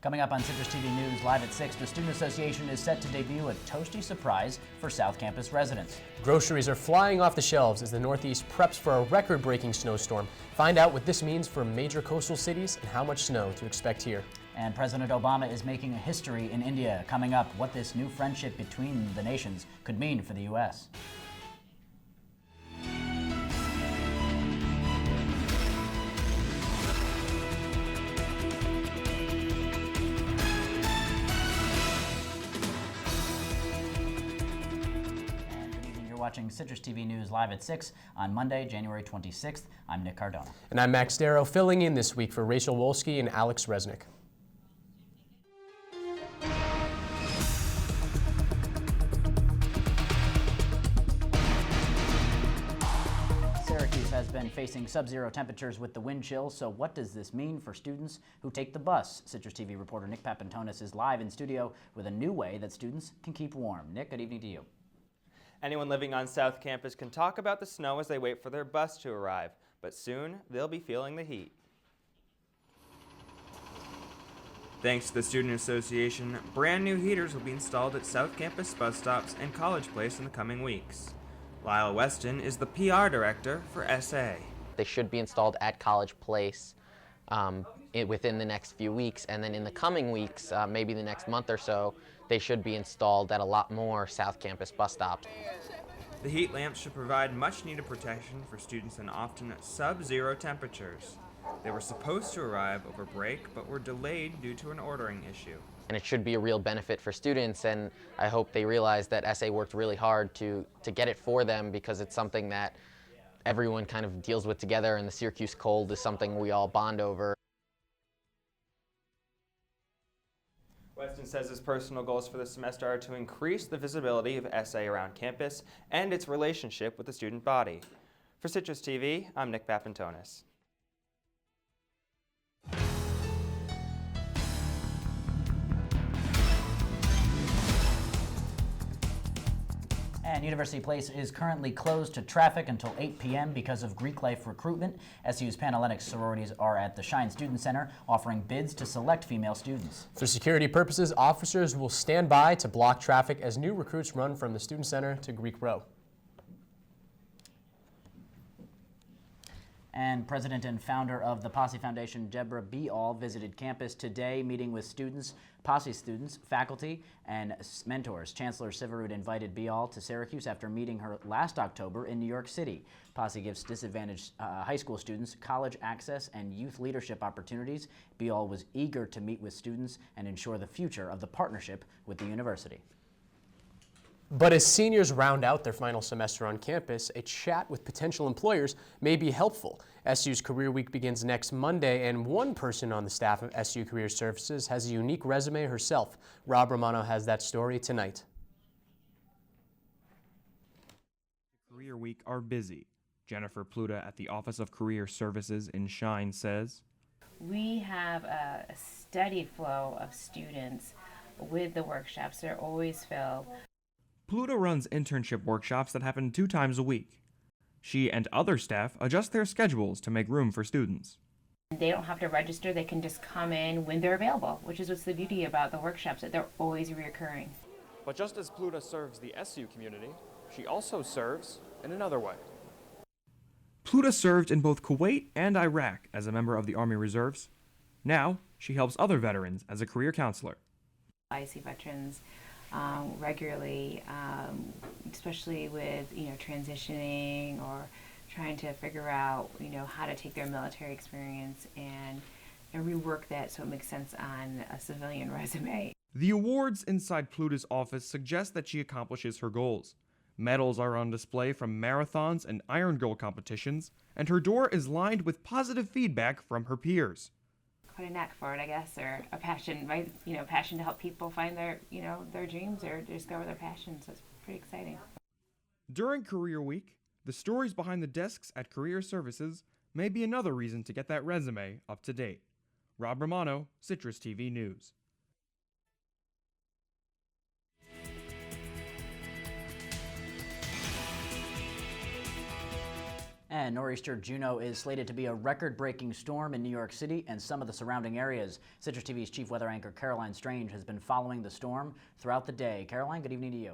Coming up on Citrus TV News Live at 6, the Student Association is set to debut a toasty surprise for South Campus residents. Groceries are flying off the shelves as the Northeast preps for a record-breaking snowstorm. Find out what this means for major coastal cities and how much snow to expect here. And President Obama is making a history in India. Coming up, what this new friendship between the nations could mean for the U.S. Watching Citrus TV News Live at 6 on Monday, January 26th. I'm Nick Cardona. And I'm Max Darrow, filling in this week for Rachel Wolsky and Alex Resnick. Syracuse has been facing sub-zero temperatures with the wind chill, so what does this mean for students who take the bus? Citrus TV reporter Nick Papantonis is live in studio with a new way that students can keep warm. Nick, good evening to you. Anyone living on South Campus can talk about the snow as they wait for their bus to arrive, but soon they'll be feeling the heat. Thanks to the Student Association, brand new heaters will be installed at South Campus bus stops and College Place in the coming weeks. Lyle Weston is the PR director for SA. They should be installed at College Place within the next few weeks, and then in the coming weeks, maybe the next month or so, they should be installed at a lot more South Campus bus stops. The heat lamps should provide much-needed protection for students in often sub-zero temperatures. They were supposed to arrive over break, but were delayed due to an ordering issue. And it should be a real benefit for students, and I hope they realize that SA worked really hard to get it for them, because it's something that everyone kind of deals with together, and the Syracuse cold is something we all bond over. Weston says his personal goals for the semester are to increase the visibility of SA around campus and its relationship with the student body. For Citrus TV, I'm Nick Papantonis. And University Place is currently closed to traffic until 8 p.m. because of Greek life recruitment. SU's Panhellenic sororities are at the Shine Student Center offering bids to select female students. For security purposes, officers will stand by to block traffic as new recruits run from the Student Center to Greek Row. And president and founder of the Posse Foundation, Deborah Beall, visited campus today, meeting with students, Posse students, faculty, and mentors. Chancellor Syverud invited Beall to Syracuse after meeting her last October in New York City. Posse gives disadvantaged high school students college access and youth leadership opportunities. Beall was eager to meet with students and ensure the future of the partnership with the university. But as seniors round out their final semester on campus, a chat with potential employers may be helpful. SU's Career Week begins next Monday, and one person on the staff of SU Career Services has a unique resume herself. Rob Romano has that story tonight. Career Week are busy. Jennifer Pluta at the Office of Career Services in Shine says, "We have a steady flow of students with the workshops. They're always filled." Pluta runs internship workshops that happen 2 times a week. She and other staff adjust their schedules to make room for students. They don't have to register, they can just come in when they're available, which is what's the beauty about the workshops, that they're always reoccurring. But just as Pluta serves the SU community, she also serves in another way. Pluta served in both Kuwait and Iraq as a member of the Army Reserves. Now, she helps other veterans as a career counselor. I see veterans regularly, especially with transitioning or trying to figure out how to take their military experience and rework that so it makes sense on a civilian resume. The awards inside Pluta's office suggest that she accomplishes her goals. Medals are on display from marathons and Iron Girl competitions, and her door is lined with positive feedback from her peers. Quite a knack for it, I guess, or a passion, right? Passion to help people find their dreams or discover their passions. So it's pretty exciting. During Career Week, the stories behind the desks at Career Services may be another reason to get that resume up to date. Rob Romano, Citrus TV News. And And nor'easter Juno is slated to be a record-breaking storm in New York City and some of the surrounding areas. Citrus TV's chief weather anchor Caroline Strange has been following the storm throughout the day. Caroline, good evening to you.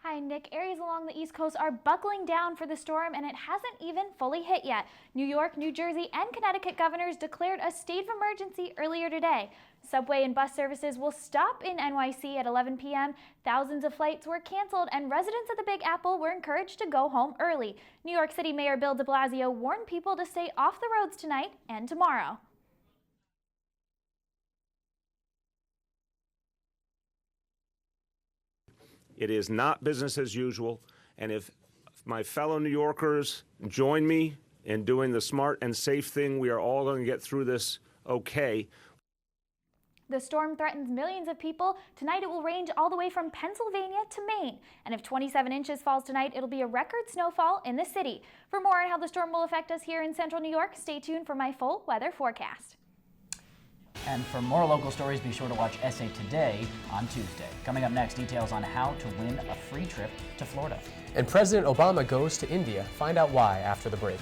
Hi, Nick. Areas along the East Coast are buckling down for the storm, and it hasn't even fully hit yet. New York, New Jersey, and Connecticut governors declared a state of emergency earlier today. Subway and bus services will stop in NYC at 11 p.m. Thousands of flights were canceled, and residents of the Big Apple were encouraged to go home early. New York City Mayor Bill de Blasio warned people to stay off the roads tonight and tomorrow. It is not business as usual, and if my fellow New Yorkers join me in doing the smart and safe thing, we are all going to get through this okay. The storm threatens millions of people. Tonight it will range all the way from Pennsylvania to Maine. And if 27 inches falls tonight, it'll be a record snowfall in the city. For more on how the storm will affect us here in central New York, stay tuned for my full weather forecast. And for more local stories, be sure to watch SA Today on Tuesday. Coming up next, details on how to win a free trip to Florida. And President Obama goes to India. Find out why after the break.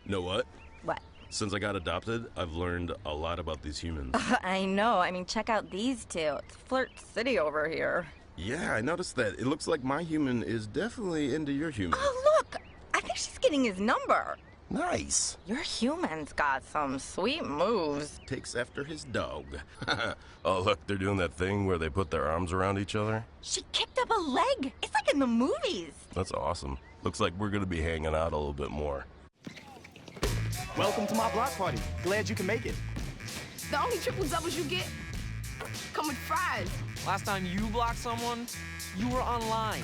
Know what? What? Since I got adopted, I've learned a lot about these humans. I know. I mean, check out these two. It's Flirt City over here. Yeah, I noticed that. It looks like my human is definitely into your human. Oh, look! I think she's getting his number. Nice. Your human's got some sweet moves. Takes after his dog. Oh, look, they're doing that thing where they put their arms around each other. She kicked up a leg. It's like in the movies. That's awesome. Looks like we're going to be hanging out a little bit more. Welcome to my block party. Glad you can make it. The only triple doubles you get come with fries. Last time you blocked someone, you were online.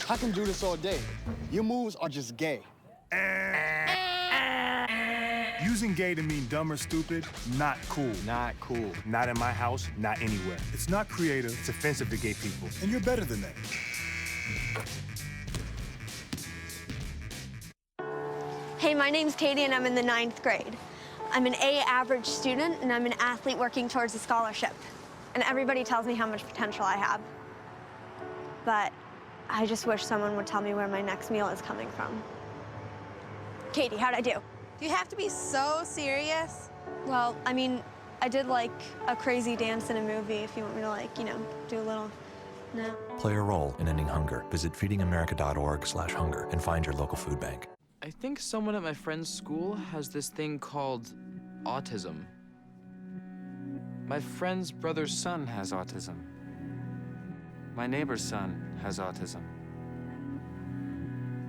I can do this all day. Your moves are just gay. Using gay to mean dumb or stupid, not cool. Not cool. Not in my house, not anywhere. It's not creative, it's offensive to gay people. And you're better than that. Hey, my name's Katie and I'm in the 9th grade. I'm an A average student and I'm an athlete working towards a scholarship. And everybody tells me how much potential I have. But I just wish someone would tell me where my next meal is coming from. Katie, how'd I do? Do you have to be so serious? Well, I mean, I did like a crazy dance in a movie if you want me to like, you know, do a little, no. Play a role in ending hunger. Visit feedingamerica.org/hunger and find your local food bank. I think someone at my friend's school has this thing called autism. My friend's brother's son has autism. My neighbor's son has autism.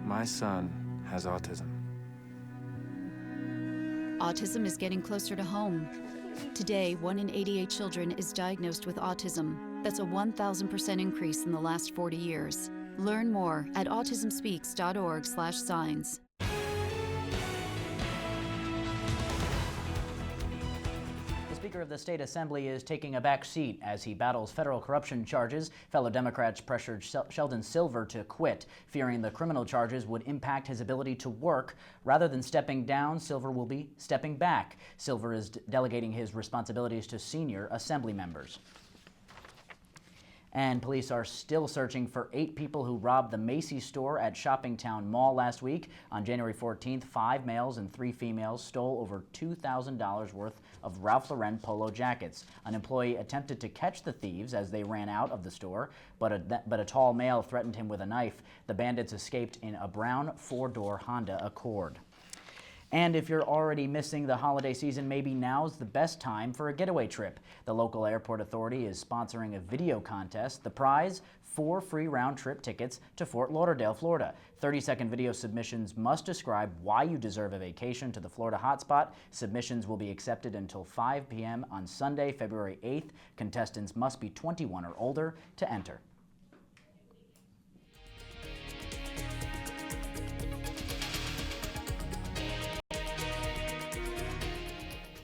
My son has autism. Autism is getting closer to home. Today, 1 in 88 children is diagnosed with autism. That's a 1,000% increase in the last 40 years. Learn more at autismspeaks.org/signs. The Speaker of the State Assembly is taking a back seat as he battles federal corruption charges. Fellow Democrats pressured Sheldon Silver to quit, fearing the criminal charges would impact his ability to work. Rather than stepping down, Silver will be stepping back. Silver is delegating his responsibilities to senior Assembly members. And police are still searching for 8 people who robbed the Macy's store at Shoppingtown Mall last week. On January 14th, 5 males and 3 females stole over $2,000 worth of Ralph Lauren polo jackets. An employee attempted to catch the thieves as they ran out of the store, but a tall male threatened him with a knife. The bandits escaped in a brown 4-door Honda Accord. And if you're already missing the holiday season, maybe now's the best time for a getaway trip. The local airport authority is sponsoring a video contest. The prize, 4 free round-trip tickets to Fort Lauderdale, Florida. 30-second video submissions must describe why you deserve a vacation to the Florida hotspot. Submissions will be accepted until 5 p.m. on Sunday, February 8th. Contestants must be 21 or older to enter.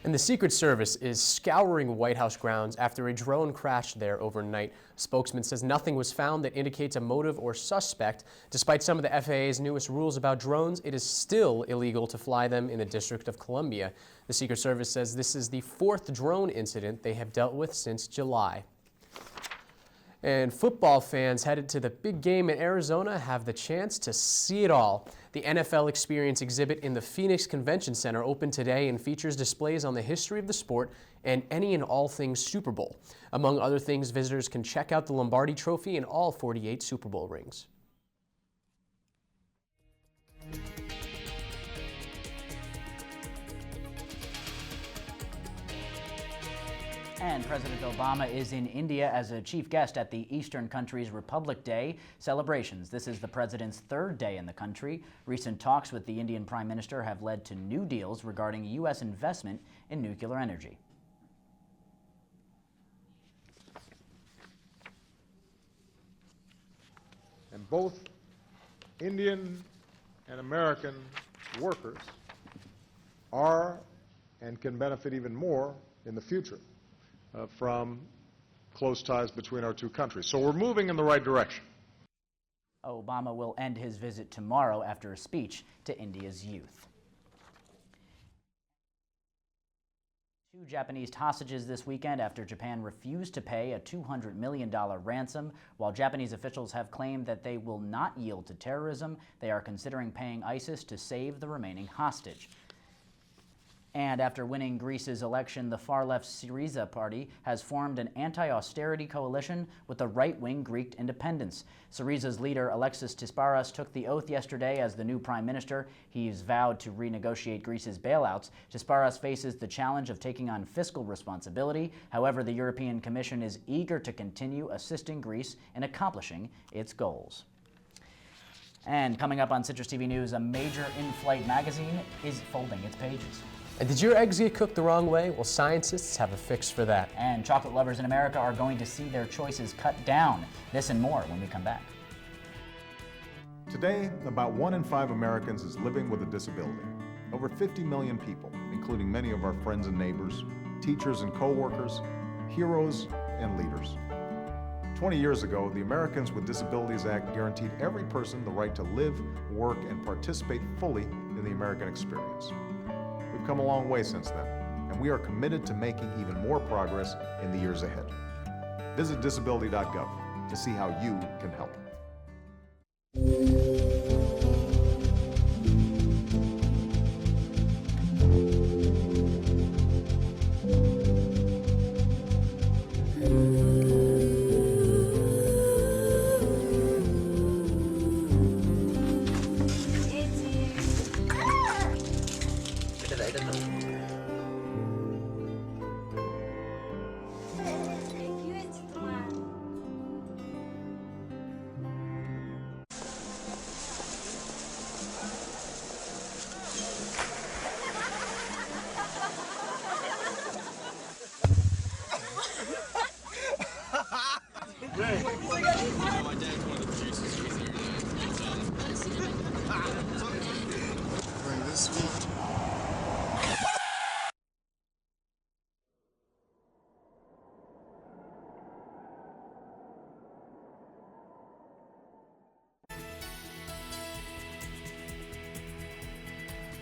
And the Secret Service is scouring White House grounds after a drone crashed there overnight. A spokesman says nothing was found that indicates a motive or suspect. Despite some of the FAA's newest rules about drones, it is still illegal to fly them in the District of Columbia. The Secret Service says this is the 4th drone incident they have dealt with since July. And football fans headed to the big game in Arizona have the chance to see it all. The NFL Experience exhibit in the Phoenix Convention Center opened today and features displays on the history of the sport and any and all things Super Bowl. Among other things, visitors can check out the Lombardi Trophy and all 48 Super Bowl rings. And President Obama is in India as a chief guest at the Eastern country's Republic Day celebrations. This is the president's third day in the country. Recent talks with the Indian Prime Minister have led to new deals regarding U.S. investment in nuclear energy. And both Indian and American workers are and can benefit even more in the future from close ties between our two countries. So we're moving in the right direction. Obama will end his visit tomorrow after a speech to India's youth. 2 Japanese hostages this weekend after Japan refused to pay a $200 million ransom. While Japanese officials have claimed that they will not yield to terrorism, they are considering paying ISIS to save the remaining hostage. And after winning Greece's election, the far-left Syriza party has formed an anti-austerity coalition with the right-wing Greek independents. Syriza's leader, Alexis Tsipras, took the oath yesterday as the new prime minister. He's vowed to renegotiate Greece's bailouts. Tsipras faces the challenge of taking on fiscal responsibility. However, the European Commission is eager to continue assisting Greece in accomplishing its goals. And coming up on Citrus TV News, a major in-flight magazine is folding its pages. And did your eggs get cooked the wrong way? Well, scientists have a fix for that. And chocolate lovers in America are going to see their choices cut down. This and more when we come back. Today, about 1 in 5 Americans is living with a disability. Over 50 million people, including many of our friends and neighbors, teachers and co-workers, heroes and leaders. 20 years ago, the Americans with Disabilities Act guaranteed every person the right to live, work, and participate fully in the American experience. We've come a long way since then, and we are committed to making even more progress in the years ahead. Visit disability.gov to see how you can help.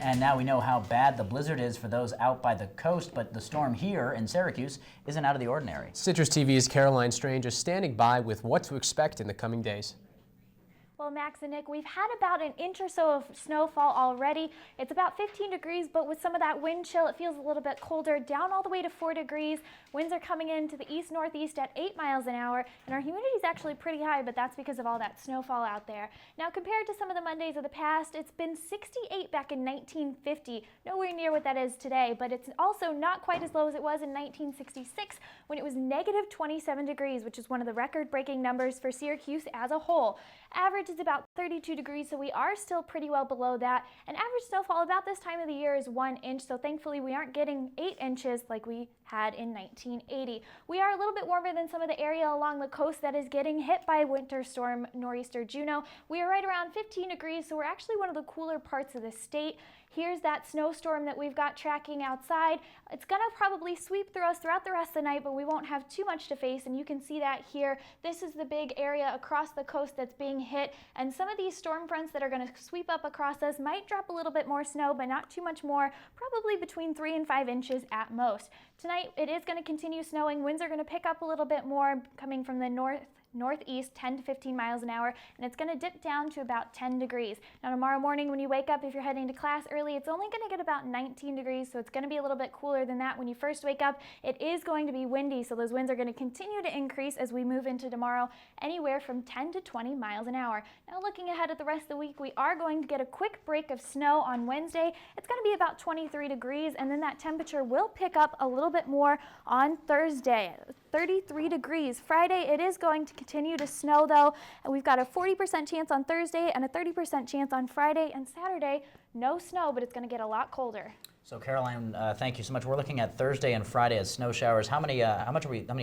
And now we know how bad the blizzard is for those out by the coast, but the storm here in Syracuse isn't out of the ordinary. Citrus TV's Caroline Strange is standing by with what to expect in the coming days. Well, Max and Nick, we've had about an inch or so of snowfall already. It's about 15 degrees, but with some of that wind chill, it feels a little bit colder, down all the way to 4 degrees. Winds are coming in to the east-northeast at 8 miles an hour, and our humidity is actually pretty high, but that's because of all that snowfall out there. Now, compared to some of the Mondays of the past, it's been 68 back in 1950, nowhere near what that is today, but it's also not quite as low as it was in 1966 when it was negative 27 degrees, which is one of the record-breaking numbers for Syracuse as a whole. Average is about 32 degrees, so we are still pretty well below that. And average snowfall about this time of the year is 1 inch, so thankfully we aren't getting 8 inches like we had in 1980. We are a little bit warmer than some of the area along the coast that is getting hit by winter storm nor'easter Juno. We are right around 15 degrees, so we're actually one of the cooler parts of the state. Here's that snowstorm that we've got tracking outside. It's gonna probably sweep through us throughout the rest of the night, but we won't have too much to face, and you can see that here. This is the big area across the coast that's being hit, and some of these storm fronts that are gonna sweep up across us might drop a little bit more snow, but not too much more, probably between 3 and 5 inches at most. Tonight, it is gonna continue snowing. Winds are gonna pick up a little bit more coming from the northeast 10 to 15 miles an hour, and it's going to dip down to about 10 degrees. Now tomorrow morning when you wake up, if you're heading to class early, it's only going to get about 19 degrees, so it's going to be a little bit cooler than that when you first wake up. It is going to be windy, so those winds are going to continue to increase as we move into tomorrow, anywhere from 10 to 20 miles an hour. Now looking ahead at the rest of the week, we are going to get a quick break of snow on Wednesday. It's going to be about 23 degrees, and then that temperature will pick up a little bit more on Thursday, 33 degrees. Friday, it is going to continue to snow though, and we've got a 40% chance on Thursday and a 30% chance on Friday, and Saturday, no snow, but it's going to get a lot colder. So Caroline, thank you so much. We're looking at Thursday and Friday as snow showers. How many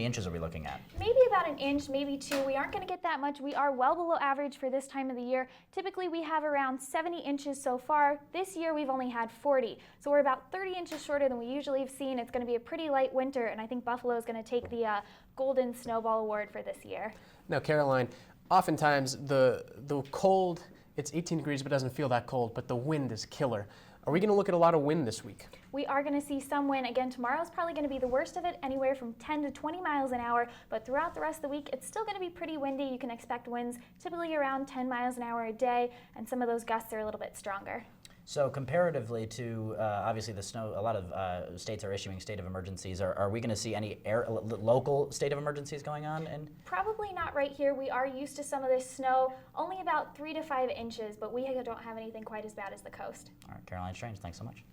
inches are we looking at? Maybe about an inch, maybe 2. We aren't going to get that much. We are well below average for this time of the year. Typically, we have around 70 inches so far. This year, we've only had 40. So we're about 30 inches shorter than we usually have seen. It's going to be a pretty light winter, and I think Buffalo is going to take the Golden Snowball Award for this year. Now, Caroline, oftentimes the cold, it's 18 degrees but doesn't feel that cold, but the wind is killer. Are we going to look at a lot of wind this week? We are going to see some wind. Again, tomorrow is probably going to be the worst of it, anywhere from 10 to 20 miles an hour. But throughout the rest of the week, it's still going to be pretty windy. You can expect winds typically around 10 miles an hour a day, and some of those gusts are a little bit stronger. So comparatively to obviously the snow, a lot of states are issuing state of emergencies. Are we going to see any local state of emergencies going on? Probably not right here. We are used to some of this snow, only about 3 to 5 inches, but we don't have anything quite as bad as the coast. All right, Caroline Strange, thanks so much.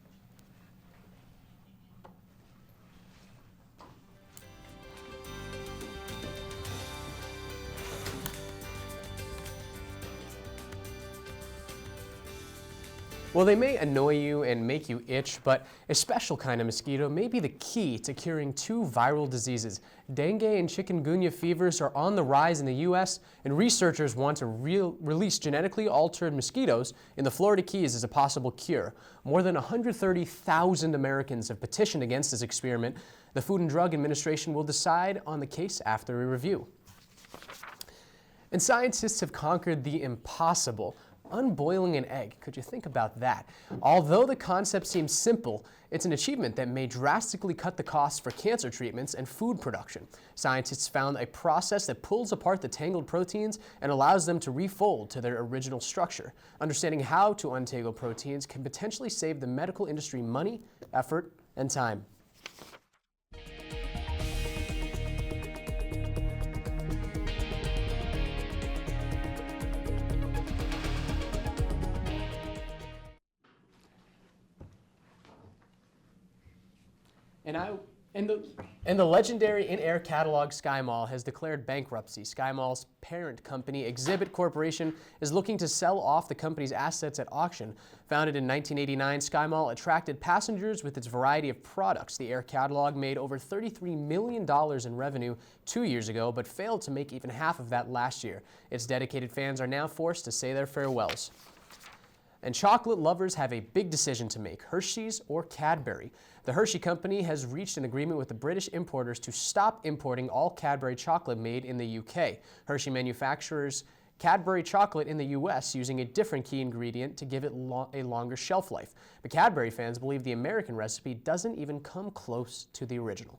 Well, they may annoy you and make you itch, but a special kind of mosquito may be the key to curing 2 viral diseases. Dengue and chikungunya fevers are on the rise in the U.S., and researchers want to release genetically altered mosquitoes in the Florida Keys as a possible cure. More than 130,000 Americans have petitioned against this experiment. The Food and Drug Administration will decide on the case after a review. And scientists have conquered the impossible. Unboiling an egg. Could you think about that? Although the concept seems simple, it's an achievement that may drastically cut the costs for cancer treatments and food production. Scientists found a process that pulls apart the tangled proteins and allows them to refold to their original structure. Understanding how to untangle proteins can potentially save the medical industry money, effort, and time. And the legendary in-air catalog Sky Mall has declared bankruptcy. Sky Mall's parent company, Exhibit Corporation, is looking to sell off the company's assets at auction. Founded in 1989, Sky Mall attracted passengers with its variety of products. The air catalog made over $33 million in revenue 2 years ago, but failed to make even half of that last year. Its dedicated fans are now forced to say their farewells. And chocolate lovers have a big decision to make, Hershey's or Cadbury. The Hershey Company has reached an agreement with the British importers to stop importing all Cadbury chocolate made in the UK. Hershey manufactures Cadbury chocolate in the US using a different key ingredient to give it a longer shelf life. But Cadbury fans believe the American recipe doesn't even come close to the original.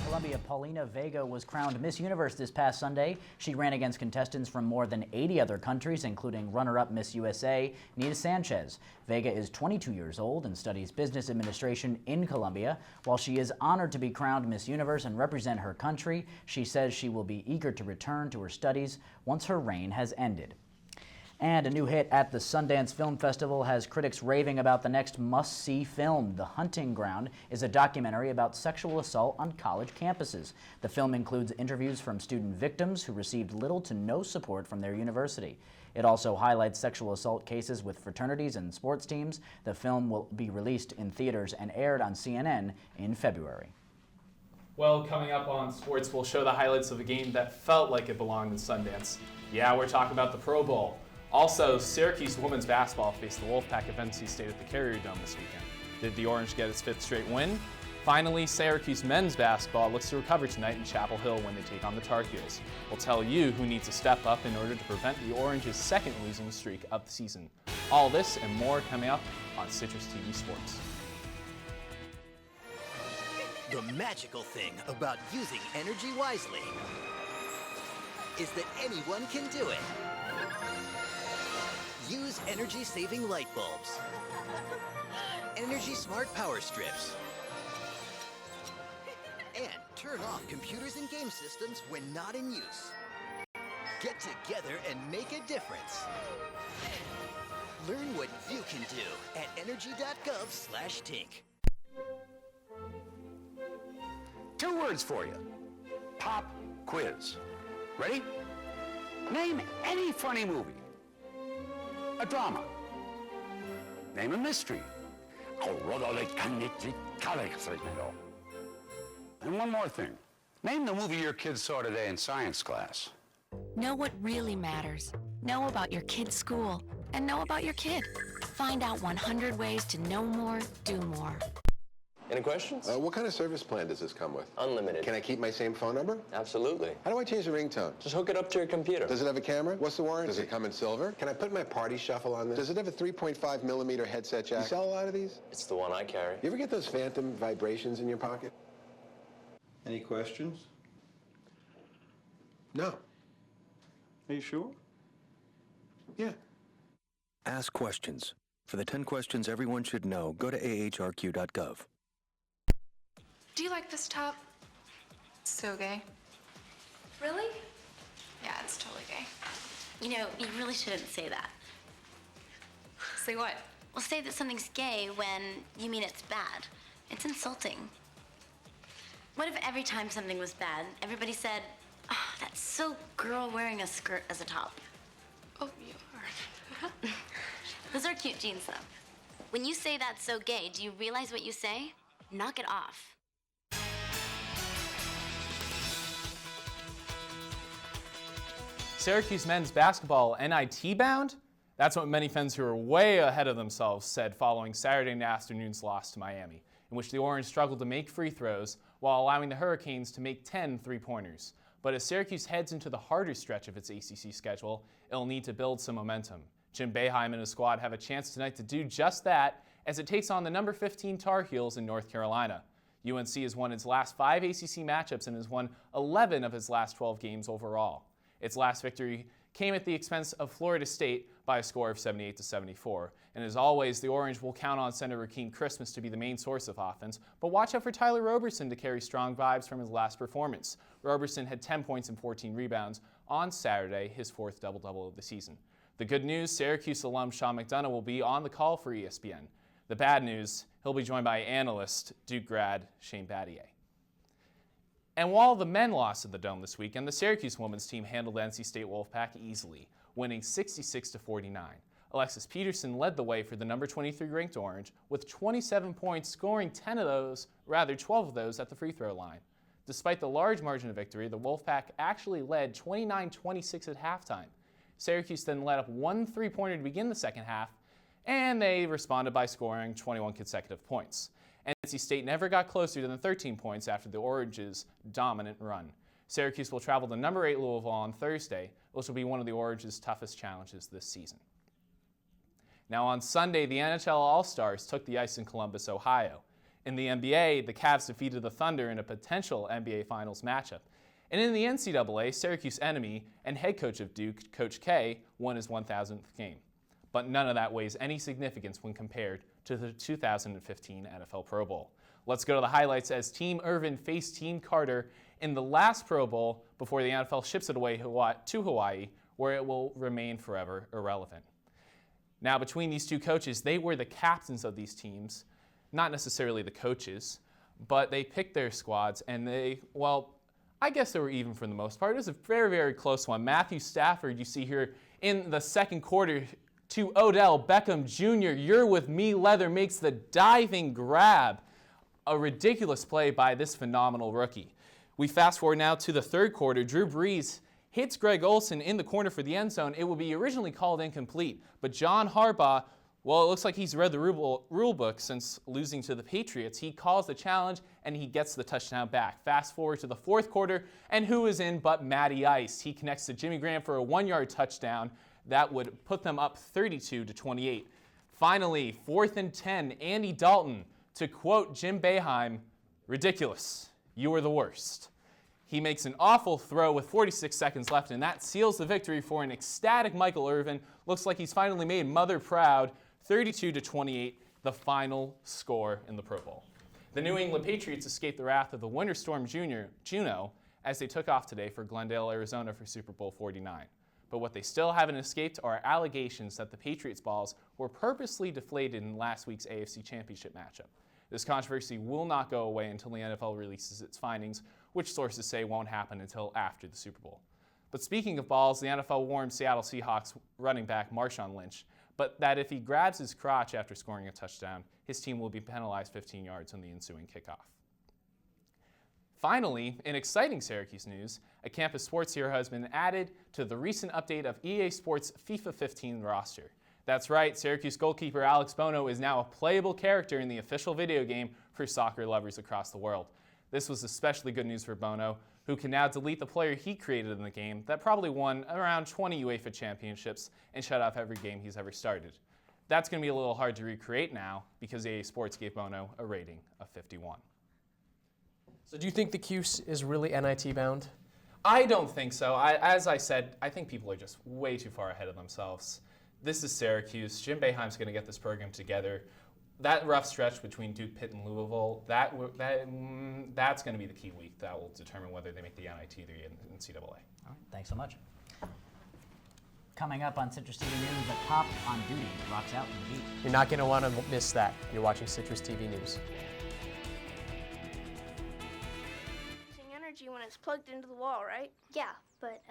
Columbia Paulina Vega was crowned Miss Universe this past Sunday. She ran against contestants from more than 80 other countries, including runner-up Miss USA, Nita Sanchez. Vega is 22 years old and studies business administration in Columbia. While she is honored to be crowned Miss Universe and represent her country, she says she will be eager to return to her studies once her reign has ended. And a new hit at the Sundance Film Festival has critics raving about the next must-see film. The Hunting Ground is a documentary about sexual assault on college campuses. The film includes interviews from student victims who received little to no support from their university. It also highlights sexual assault cases with fraternities and sports teams. The film will be released in theaters and aired on CNN in February. Well, coming up on sports, we'll show the highlights of a game that felt like it belonged in Sundance. Yeah, we're talking about the Pro Bowl. Also, Syracuse women's basketball faced the Wolfpack of NC State at the Carrier Dome this weekend. Did the Orange get its 5th straight win? Finally, Syracuse men's basketball looks to recover tonight in Chapel Hill when they take on the Tar Heels. We'll tell you who needs to step up in order to prevent the Orange's 2nd losing streak of the season. All this and more coming up on Citrus TV Sports. The magical thing about using energy wisely is that anyone can do it. Use energy-saving light bulbs, energy-smart power strips, and turn off computers and game systems when not in use. Get together and make a difference. Learn what you can do at energy.gov/tink. 2 words for you. Pop quiz. Ready? Name any funny movie. A drama. Name a mystery. And one more thing. Name the movie your kids saw today in science class. Know what really matters. Know about your kid's school. And know about your kid. Find out 100 ways to know more, do more. Any questions? What kind of service plan does this come with? Unlimited. Can I keep my same phone number? Absolutely. How do I change the ringtone? Just hook it up to your computer. Does it have a camera? What's the warranty? Does it come in silver? Can I put my party shuffle on this? Does it have a 3.5 millimeter headset jack? You sell a lot of these? It's the one I carry. You ever get those phantom vibrations in your pocket? Any questions? No. Are you sure? Yeah. Ask questions. For the 10 questions everyone should know, go to ahrq.gov. Do you like this top? It's so gay. Really? Yeah, it's totally gay. You know, you really shouldn't say that. Say what? Well, say that something's gay when you mean it's bad. It's insulting. What if every time something was bad, everybody said, oh, that's so girl wearing a skirt as a top? Oh, you are. Those are cute jeans, though. When you say that's so gay, do you realize what you say? Knock it off. Syracuse men's basketball NIT bound? That's what many fans who are way ahead of themselves said following Saturday afternoon's loss to Miami, in which the Orange struggled to make free throws while allowing the Hurricanes to make 10 three-pointers. But as Syracuse heads into the harder stretch of its ACC schedule, it'll need to build some momentum. Jim Boeheim and his squad have a chance tonight to do just that as it takes on the number 15 Tar Heels in North Carolina. UNC has won its last 5 ACC matchups and has won 11 of its last 12 games overall. Its last victory came at the expense of Florida State by a score of 78-74. And as always, the Orange will count on center Rakeem Christmas to be the main source of offense, but watch out for Tyler Roberson to carry strong vibes from his last performance. Roberson had 10 points and 14 rebounds on Saturday, his 4th double-double of the season. The good news, Syracuse alum Sean McDonough will be on the call for ESPN. The bad news, he'll be joined by analyst Duke grad Shane Battier. And while the men lost in the Dome this weekend, the Syracuse women's team handled the NC State Wolfpack easily, winning 66-49. Alexis Peterson led the way for the number 23 ranked Orange with 27 points, scoring 12 of those at the free throw line. Despite the large margin of victory, the Wolfpack actually led 29-26 at halftime. Syracuse then let up 1 three-pointer to begin the second half, and they responded by scoring 21 consecutive points. NC State never got closer than 13 points after the Orange's dominant run. Syracuse will travel to number 8 Louisville on Thursday, which will be one of the Orange's toughest challenges this season. Now on Sunday, the NHL All-Stars took the ice in Columbus, Ohio. In the NBA, the Cavs defeated the Thunder in a potential NBA Finals matchup. And in the NCAA, Syracuse enemy and head coach of Duke, Coach K, won his 1,000th game. But none of that weighs any significance when compared to the 2015 NFL Pro Bowl. Let's go to the highlights as Team Irvin faced Team Carter in the last Pro Bowl before the NFL ships it away to Hawaii, where it will remain forever irrelevant. Now, between these two coaches, they were the captains of these teams, not necessarily the coaches, but they picked their squads and I guess they were even for the most part. It was a very, very close one. Matthew Stafford, you see here in the second quarter, to Odell Beckham Jr. You're with me, Leather makes the diving grab. A ridiculous play by this phenomenal rookie. We fast forward now to the third quarter. Drew Brees hits Greg Olsen in the corner for the end zone. It would be originally called incomplete, but John Harbaugh, well, it looks like he's read the rule book since losing to the Patriots. He calls the challenge, and he gets the touchdown back. Fast forward to the fourth quarter, and who is in but Matty Ice? He connects to Jimmy Graham for a 1-yard touchdown. That would put them up 32-28. Finally, 4th and 10, Andy Dalton, to quote Jim Boeheim, ridiculous. You were the worst. He makes an awful throw with 46 seconds left, and that seals the victory for an ecstatic Michael Irvin. Looks like he's finally made mother proud. 32-28, the final score in the Pro Bowl. The New England Patriots escaped the wrath of the Winter Storm Juno as they took off today for Glendale, Arizona for Super Bowl 49. But what they still haven't escaped are allegations that the Patriots balls were purposely deflated in last week's AFC Championship matchup. This controversy will not go away until the NFL releases its findings, which sources say won't happen until after the Super Bowl. But speaking of balls, the NFL warned Seattle Seahawks running back Marshawn Lynch, but that if he grabs his crotch after scoring a touchdown, his team will be penalized 15 yards on the ensuing kickoff. Finally, in exciting Syracuse news, a campus sports hero has been added to the recent update of EA Sports FIFA 15 roster. That's right, Syracuse goalkeeper Alex Bono is now a playable character in the official video game for soccer lovers across the world. This was especially good news for Bono, who can now delete the player he created in the game that probably won around 20 UEFA championships and shut off every game he's ever started. That's going to be a little hard to recreate now because EA Sports gave Bono a rating of 51. So do you think the Cuse is really NIT bound? I don't think so. As I said, I think people are just way too far ahead of themselves. This is Syracuse. Jim Boeheim's going to get this program together. That rough stretch between Duke, Pitt, and Louisville, that's going to be the key week that will determine whether they make the NIT or the NCAA. All right, thanks so much. Coming up on Citrus TV News, a cop on duty rocks out in the heat. You're not going to want to miss that. You're watching Citrus TV News. Using energy when it's plugged into the wall, right? Yeah, but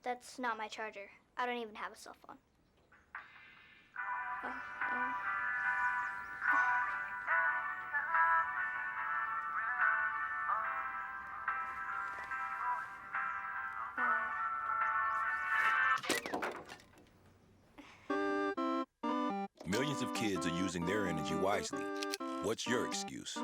that's not my charger. I don't even have a cell phone. Millions of kids are using their energy wisely. What's your excuse?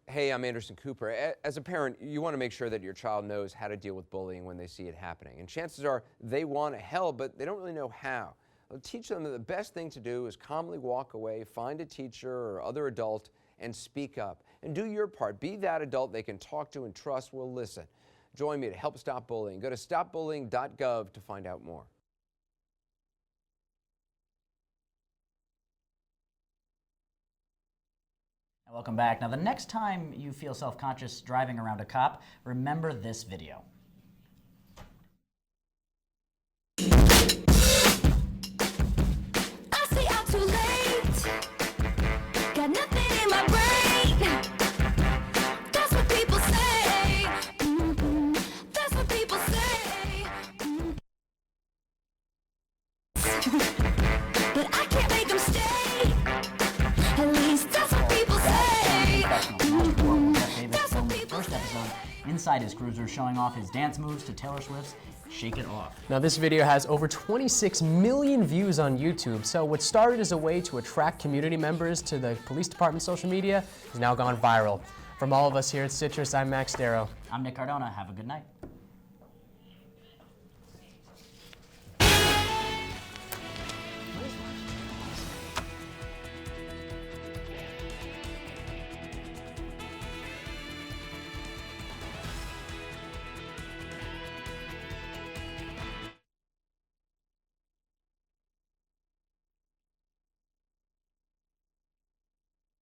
Hey, I'm Anderson Cooper. As a parent, you want to make sure that your child knows how to deal with bullying when they see it happening. And chances are they want to help, but they don't really know how. I'll teach them that the best thing to do is calmly walk away, find a teacher or other adult, and speak up. And do your part. Be that adult they can talk to and trust will listen. Join me to help stop bullying. Go to stopbullying.gov to find out more. Welcome back. Now, the next time you feel self-conscious driving around a cop, remember this video. I say I'm too late. Got nothing in my brain. That's what people say. That's what people say. But I can't make them stay. At least that's what people say. First episode inside his cruiser, showing off his dance moves to Taylor Swift's Shake It Off. Now this video has over 26 million views on YouTube, so what started as a way to attract community members to the police department's social media has now gone viral. From all of us here at Citrus, I'm Max Darrow. I'm Nick Cardona. Have a good night.